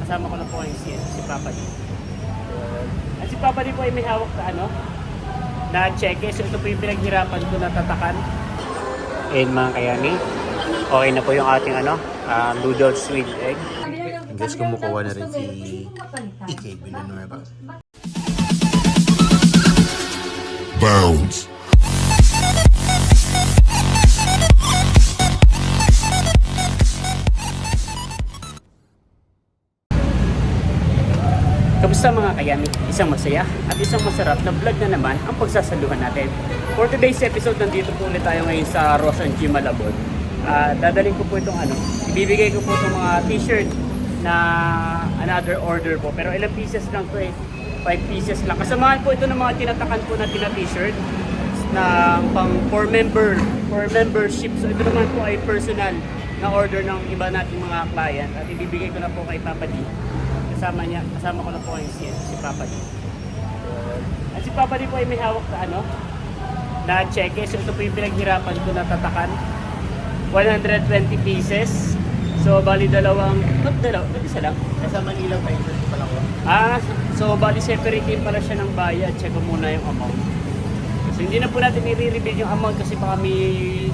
kasama ko na po ngayon si Papa D. At si Papa D po ay may hawak na na cheque. So ito po yung pinaghirapan ko na tatakan. And mga kayani, okay na po yung ating noodles with egg. Guys, kumukuha na rin si Ike Villanueva. Bounce. Kamusta mga kayami? Isang masaya at isang masarap na vlog na naman ang pagsasaluhan natin. For today's episode, nandito po ulit tayo ngayon sa Roshan G. Malabon. Dadaling ko po itong ibibigay ko po itong mga t-shirt na another order po. Pero ilang pieces lang to 5 pieces lang. Kasamahan po ito ng mga tinatakan po na t-shirt na pang for membership. So ito naman po ay personal na order ng iba nating mga client at ibibigay ko na po kay Papa D. Kasama ko na po ngayon si Papa D. At si Papa D po ay may hawak na cheque. So ito po yung pinaghirapan ko na tatakan. 120 pieces. So bali isa lang. Nasa Manila pa yun pala ko. So bali separate din pala siya ng bayad. Check ko muna yung amount. So hindi na po natin i-reveal yung amount kasi baka may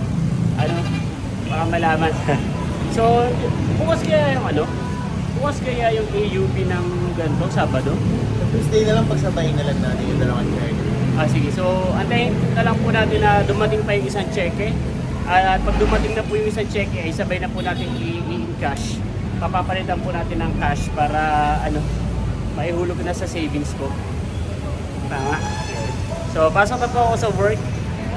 baka malaman. So bukas kaya yung AUP ng ganito, Sabado? Tuesday na lang, pagsabayin na lang natin yung dalawang check. Sige. So, antayin na lang po natin na dumating pa yung isang cheque. At pag dumating na po yung isang cheque, ay sabay na po natin i-cash. Papapalitan po natin ng cash para, maihulog na sa savings ko. Tama. So, pasok na po ako sa work.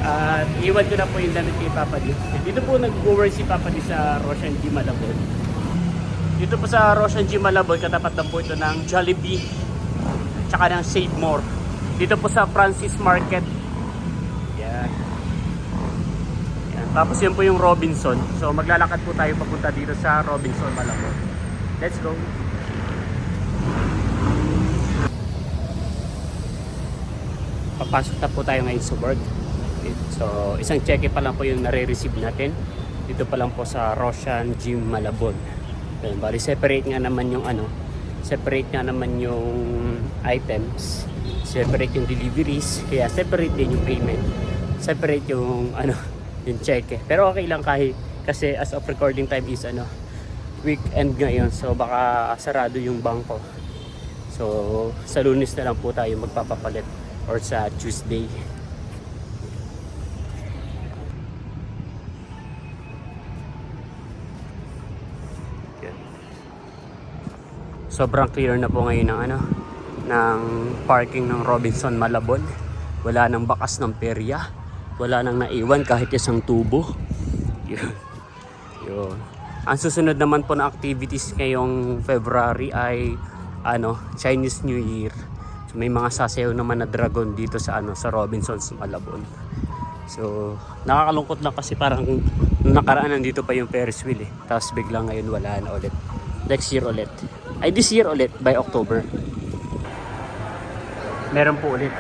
At iwan ko na po yung damit kay Papa D. Dito po nag-work si Papa D sa Roshan G. Malabon. Dito po sa Roshan G. Malabon, katapat lang po ito ng Jollibee tsaka ng Save More. Dito po sa Francis Market. Yan. Tapos yun po yung Robinson. So maglalakad po tayo papunta dito sa Robinson, Malabon. Let's go! Papasok na po tayo ngayon sa work. So isang cheque pa lang po yung nare-receive natin. Dito pa lang po sa Roshan G. Malabon. Bali separate nga naman yung items, separate yung deliveries, kaya separate din yung payment, separate yung yung cheque. Pero okay lang kasi as of recording time is weekend ngayon, so baka sarado yung bangko. So sa Lunes na lang po tayo magpapapalit or sa Tuesday. Sobrang clear na po ngayon ng parking ng Robinson Malabon. Wala nang bakas ng perya. Wala nang naiwan kahit isang tubo. Yun. Ang susunod naman po na activities ngayong February ay Chinese New Year. So, may mga sasayaw naman na dragon dito sa Robinson's Malabon. So nakakalungkot lang kasi parang nakaraan nandito pa yung Ferris wheel Tapos biglang ngayon wala na ulit. Next year ulit. This year ulit by October. Meron po ulit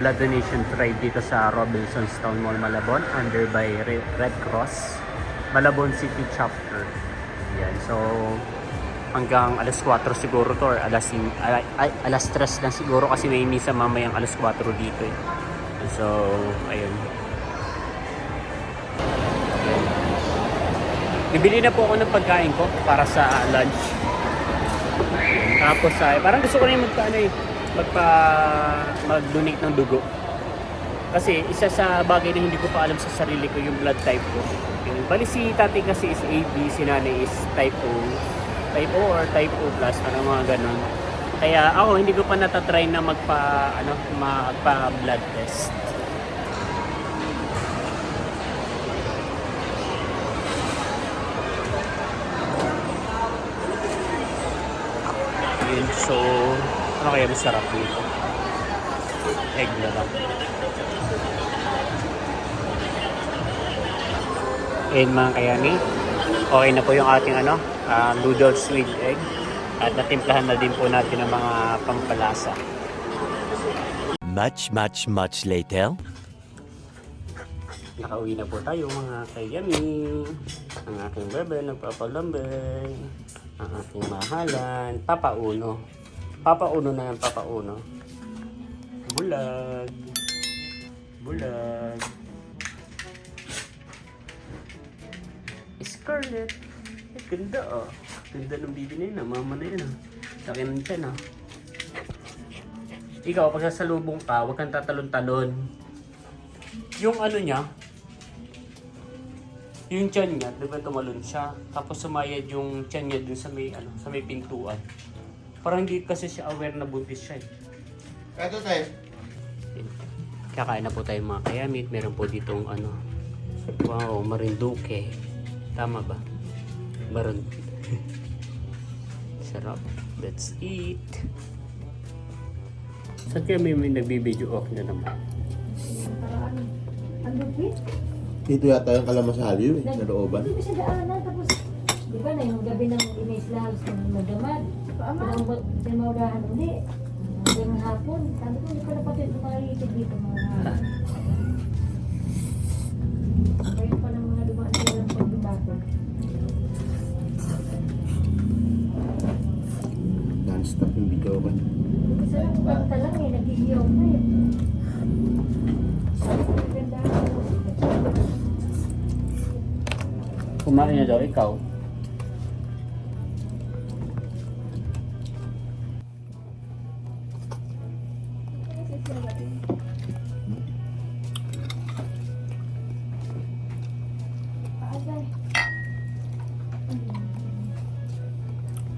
blood donation drive dito sa Robinson's Town Mall Malabon under by Red Cross Malabon City Chapter. Yan. So hanggang alas 4 siguro to or alas 3 lang siguro kasi may misa mamayang alas 4 dito So ayun. Bibili na po ako ng pagkain ko para sa lunch. Tapos parang gusto ko na yung mag-donate ng dugo. Kasi isa sa bagay na hindi ko pa alam sa sarili ko yung blood type ko. Bali si tatay kasi is AB, si nanay is type O or type O plus, parang mga ganun. Kaya ako hindi ko pa natatry na magpa-blood test. So, kaya masarap dito? Egg na lang. And mga kayani, okay na po yung ating noodles with egg. At natimplahan na din po natin ang mga pampalasa. Much later. Nakauwi na po tayo mga kayami. Ang aking bebe nagpapalambay. ang aking mahalan. Papauno. Papauno na ng papauno. Bulag. Bulag. Scarlett. Ay, ganda ah. Ganda ng bibi na yun ah. Mama na yun ah. Laki ng tiyan ah. Ikaw, pag sasalubong ka, huwag kang tatalon-talon. Yung ano niya, yung tiyan niya, di ba tumalon siya? Tapos sumayad yung tiyan niya dun sa may, ano, sa may pintuan. Parang hindi kasi siya aware na buntis siya eh. Ito tayo. Kakain na po tayo mga kayamit. Meron po ditong ano, wow, marinduque. Tama ba? Marin. Sarap. Let's eat. Saan kaya may nagbibideo off na naman? Ang lupit. Dito yata yung kalamasali na looban. Hindi ko siya daanan. Tapos, di ba na yung gabi ng Inés Laos ng magdamag. Pinamaudahan uli. Hanggang hapon. Sabi ko, hindi ko na pati makalitig dito mga ngayon pa ng mga dumaan sila ng pagdubako. Non-stop yung video ko. Kasi lang banta lang eh. Nag-iiyaw na eh. Ganda ako. Kumain na daw ikaw.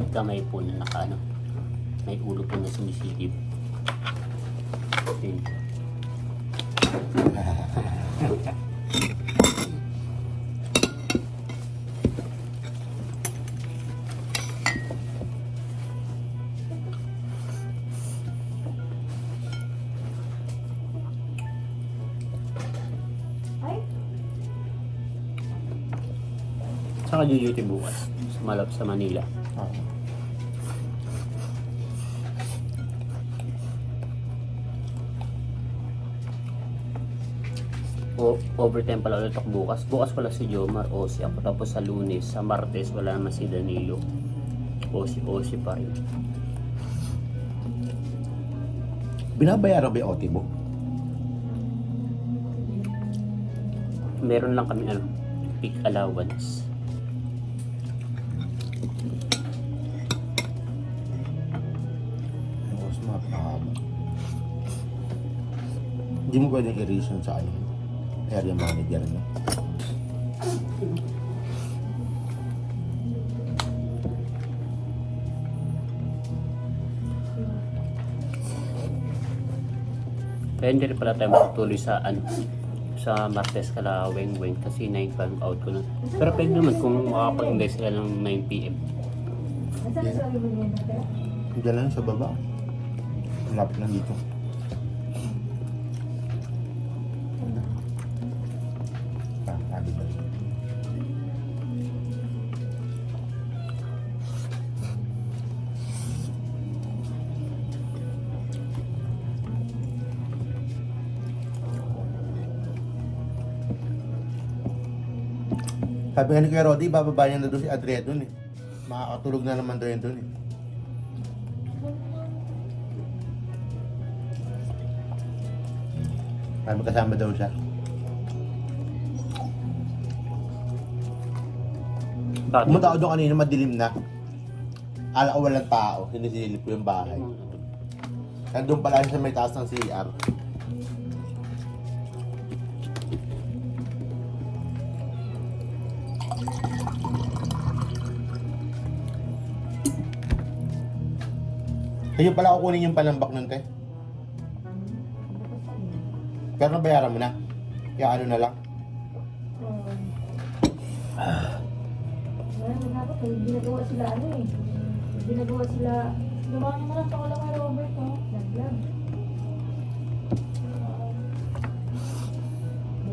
Kamay po na naka ano, may ulo po na sumisikip. Yun. Ay, Saka duty bukas sa Malap sa Manila. Overtime pala ulit ako bukas. Bukas pala si Jomar, Osi ako. Tapos sa Lunes, sa Martes wala naman si Danilo. Osi pa rin. Binabayaran ba yung OT mo? Meron lang kami ano, peak allowance. Mas mapahaba. Hindi mo pwedeng i-reason sa ano, area manager, no? Kaya hindi rin pala tayo matutuloy sa ano, sa Martes kala Weng kasi 9 pa ang out ko na. Pero pwede naman kung makakapag-invest sila ng 9 PM. nasaan sa sabi mo niya na? Diyan lang sa baba. Malapit lang dito. Sabi ba? Sabi nga ni Kuya Roddy, bababa niya na doon si Adria doon eh. Makakatulog na naman daw yun doon eh. Para magkasama daw siya. Bakit? Pumunta ako doon kanina, madilim na. Ala ko walang tao, sinisilip ko yung bahay. Nandun pala siya sa may taas ng CR. Ayun pala kukunin yung panambak nun, te. Pero nabayaran mo na. Kaya ano na lang. Ginagawa sila ano eh. Ginagawa sila, lumayan mo lang sa lang kay Robert oh. Naglag.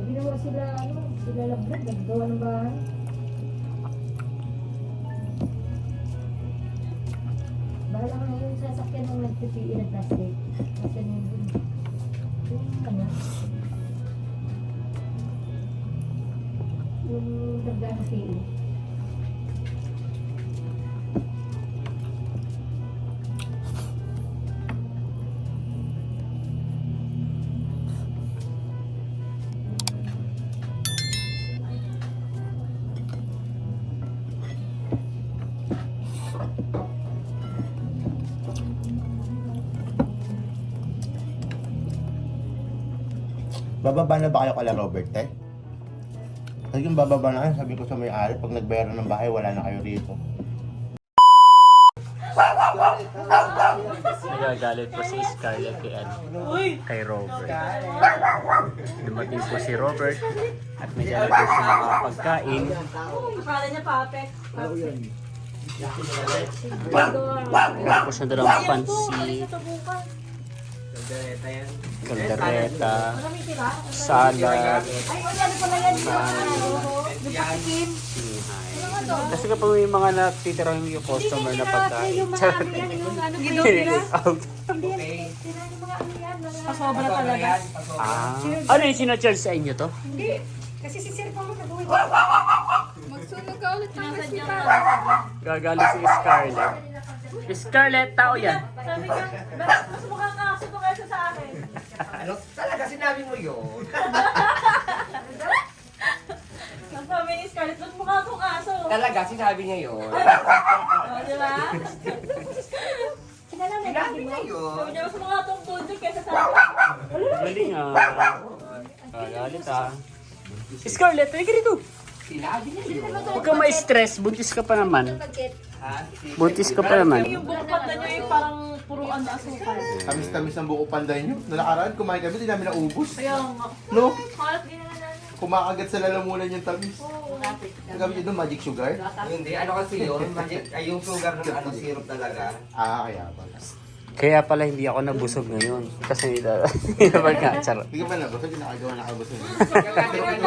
Ginawa sila ano, sila lablag, naggawa ng bahay. Bahala ka na yung sasakyan ng nag-PPE na plastic. Kasi na yun. Yung ano, yung nagdaan PPE. Bababa na ba kayo kala Robert, eh? Kasi yung bababa na kayo, sabi ko sa may-ari, pag nagbayaran ng bahay, wala na kayo rito. Nagagalit po si Scarlett kay Robert. Dumating po si Robert at may dala po siya mga pagkain. Akala niya pape. Meron po siya dalang pansit, kaldereta, salad, Ay, ano pala yan? Lupatikim. kasi kapag may mga natitirang yung customer na pagkain, Yung mga ano yan, yung ano pa yun. out. Hindi yan. Sira yung mga ano yan. Pasobra talaga. Ano yung sinacharge sa inyo to? Hindi. Kasi si Sir Paulo nag-uwi. Magsunog ka ulit ng masita. Gagalit si Scarlett. Scarlett, tao yan. Sabi niya, mas mukhang kaso to kaysa sa akin. Ano? Talaga sinabi mo yun? Ang sabi ni Scarlett, mas mukha akong aso. Talaga sinabi niya yun? O, di ba? Kilala na Sinabi yung niya yun? Sabi niya, mas mukha akong bundik kaysa sa akin. Galing Gagalit Scarlett, halika dito. Sinabi niya yun? Huwag kang ma-stress, buntis ka pa naman. Ha? Buntis ka pa naman. Yung buko pata niyo yung parang puro ano asukal. Tamis-tamis ng buko panday nyo. Nalakaraan, kumain kami, di namin naubos. Kaya nga. No? Halos di na namin. Kumakagat sa lalamunan yung tamis. Oo. Ang gamit nyo doon, magic sugar? Hindi, ano kasi yun? Magic, ay yung sugar ng ano, syrup talaga. Kaya pala. Kaya pala hindi ako nabusog ngayon. Kasi hindi naman ka, charot. Hindi ka ba nabusog? Hindi nakagawa nakabusog.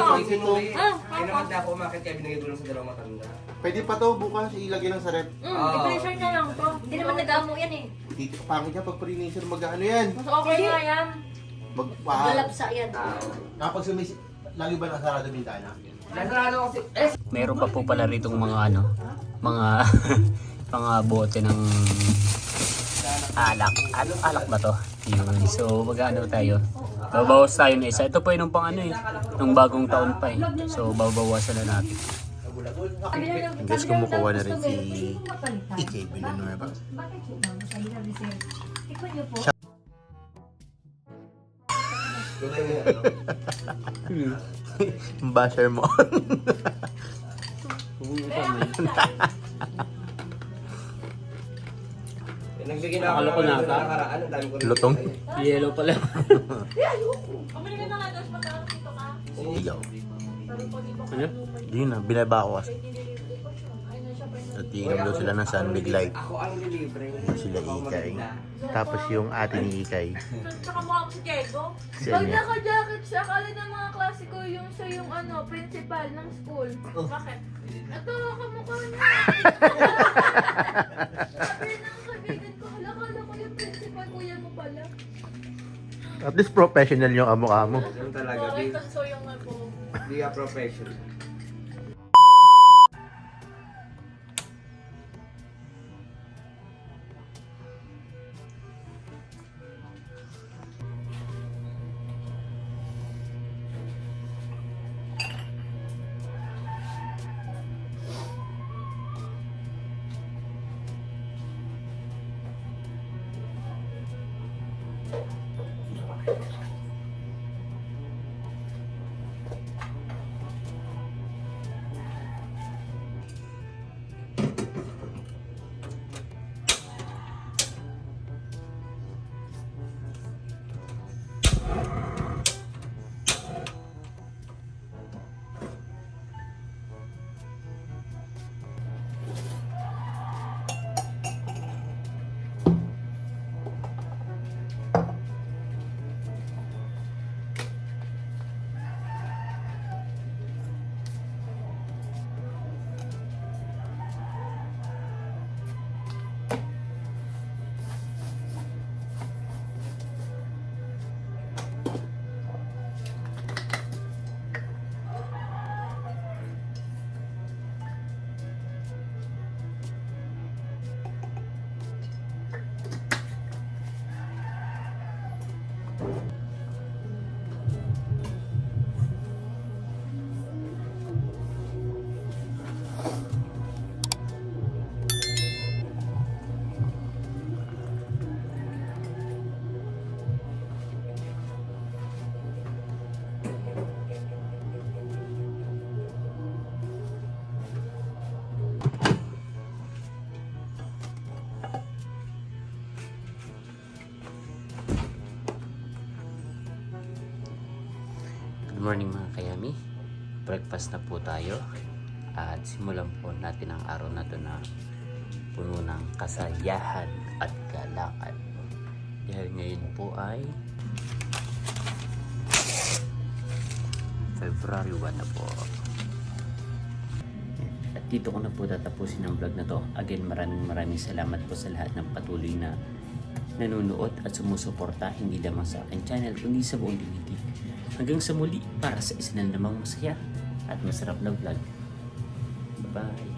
Hindi naman na ako umakit kaya binigay ko lang sa dalawang matanda. Pwede pa to bukas ilagay ng sa rep. I-pressure niya lang to. Hindi naman nag-amo yan eh. Dito, pangit yan pag pre-nature mag-ano yan. Mas okay nga yan. Galapsa yan. Kapag sumis, lagi ba nakasarado bintana? Nasarado kasi, Meron pa po pala ritong mga mga mga bote ng alak. Alak ba to? Yun. So, mag-ano tayo? Babawas tayo na isa. Ito po yung pang nung bagong taon pa eh. So, babawasan na natin. Guys, kumukuha na rin si EK Villanueva. Bakit po ba? Sabi na ni Sir. Tikman niyo po. Basher mo. nagbigay na ako Akala ko ng na nakaraan, ang dami ko rin. Lutong. Yellow pala. Pumili ka na nga doon, magkakaroon dito ka. Ilaw. Pero pag iba ka Ano? Hindi na, binaba ko kasi. At tingnan daw sila ng sunbig light. Ako ang nilibre. Sila Ikay. Tapos yung ate ni Ikay. Tsaka mukha ko si Keiko. Si Pag Anya. naka-jacket siya, akala ng mga klase ko yung siya yung ano, principal ng school. Bakit? Ito, kamukha niya. Sabi ng kaibigan ko, hala, kala ko yung principal, kuya mo pala. At least professional yung amo-amo. Yung talaga, Okay, so yung ako. di a professional. Good morning mga kayami. Breakfast na po tayo. At simulan po natin ang araw na ito na puno ng kasayahan at galakan. Dahil ngayon po ay February 1 na po. At dito ko na po tatapusin ang vlog na to. Again, maraming salamat po sa lahat ng patuloy na nanonood at sumusuporta hindi lamang sa aking channel kundi sa buong lingid. Hanggang sa muli para sa isa na namang masaya at masarap na vlog. Bye!